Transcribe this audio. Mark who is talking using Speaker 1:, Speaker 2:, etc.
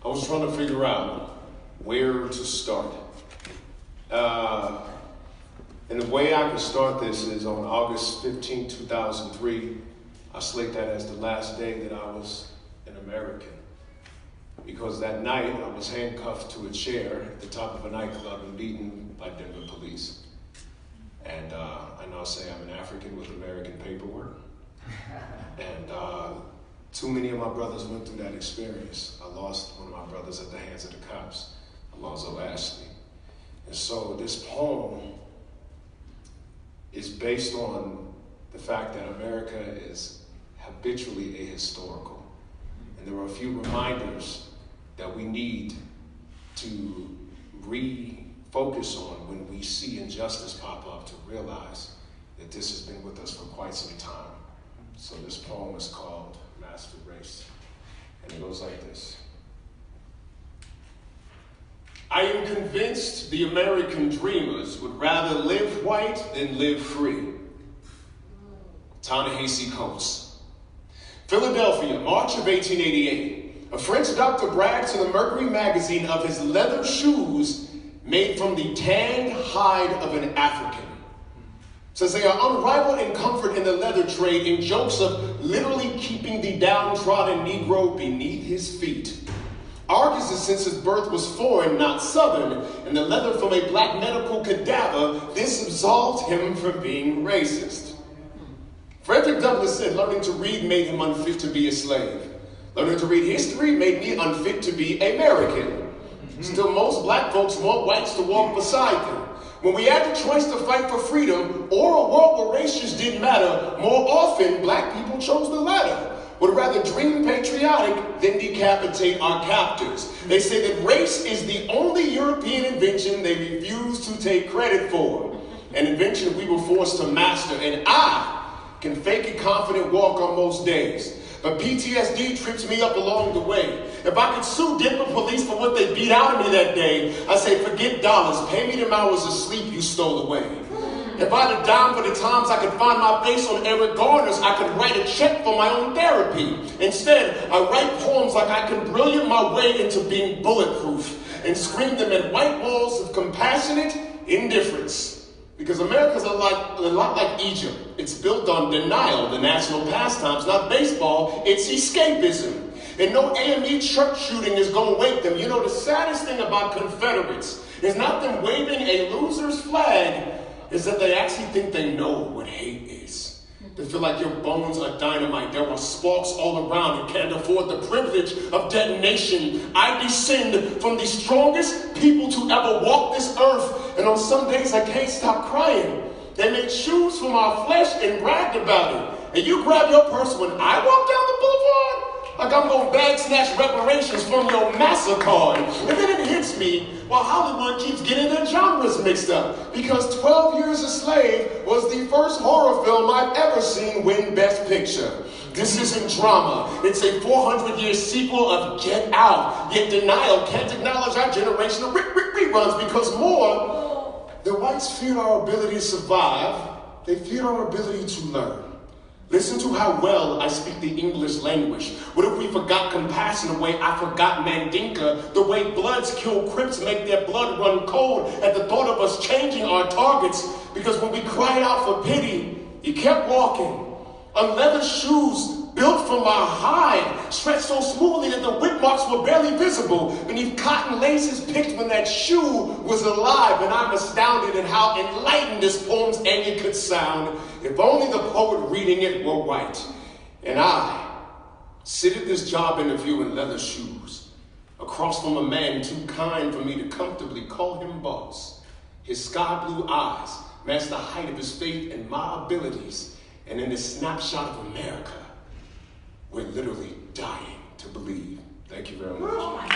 Speaker 1: I was trying to figure out where to start. And the way I can start this is on August 15, 2003, I slate that as the last day that I was an American. Because that night, I was handcuffed to a chair at the top of a nightclub and beaten by Denver police. And I now say I'm an African with American paperwork. And too many of my brothers went through that experience. I lost one of my brothers at the hands of the cops, Alonzo Ashley. And so this poem is based on the fact that America is habitually ahistorical. And there are a few reminders that we need to refocus on when we see injustice pop up to realize that this has been with us for quite some time. So this poem is called Master Race, and it goes like this. I am convinced the American dreamers would rather live white than live free. Ta-Nehisi Coates. Philadelphia, March of 1888. A French doctor brags to the Mercury magazine of his leather shoes made from the tanned hide of an African. Says they are unrivaled in comfort in the leather trade, in jokes of literally keeping the downtrodden Negro beneath his feet. Argues that since his birth was foreign, not southern, and the leather from a black medical cadaver, this absolved him from being racist. Frederick Douglass said learning to read made him unfit to be a slave. Learning to read history made me unfit to be American. Still, most black folks want whites to walk beside them. When we had the choice to fight for freedom or a world where race just didn't matter, more often black people chose the latter. Would rather dream patriotic than decapitate our captors. They say that race is the only European invention they refuse to take credit for. An invention we were forced to master, and I can fake a confident walk on most days. But PTSD trips me up along the way. If I could sue Denver police for what they beat out of me that day, I say forget dollars, pay me them hours of sleep you stole away. If I had a dime for the times I could find my face on Eric Garner's, I could write a check for my own therapy. Instead, I write poems like I can brilliant my way into being bulletproof and scream them at white walls of compassionate indifference. Because America's a lot like Egypt. It's built on denial, the national pastimes, not baseball, it's escapism. And no AME church shooting is going to wake them. You know, the saddest thing about Confederates is not them waving a loser's flag, is that they actually think they know what hate is. They feel like your bones are dynamite. There are sparks all around and can't afford the privilege of detonation. I descend from the strongest people to ever walk this earth, and on some days I can't stop crying. They made shoes from our flesh and bragged about it. And you grab your purse when I walk down the boulevard, like I'm going to bag snatch reparations from your MasterCard. And then it hits me, while Hollywood keeps getting their genres mixed up. Because 12 Years a Slave was the first horror film I've ever seen win Best Picture. This isn't drama. It's a 400-year sequel of Get Out. Yet denial can't acknowledge our generation of reruns because more, the whites feared our ability to survive. They feared our ability to learn. Listen to how well I speak the English language. What if we forgot compassion the way I forgot Mandinka? The way Bloods kill Crips make their blood run cold at the thought of us changing our targets. Because when we cried out for pity, you kept walking. On leather shoes built from our hide, stretched so smoothly that the whip marks were barely visible beneath cotton laces picked when that shoe was alive. And I'm astounded at how enlightened this poem's ending could sound if only the poet reading it were white. And I sit at this job interview in leather shoes, across from a man too kind for me to comfortably call him boss. His sky blue eyes match the height of his faith and my abilities. And in this snapshot of America, we're literally dying to believe. Thank you very much.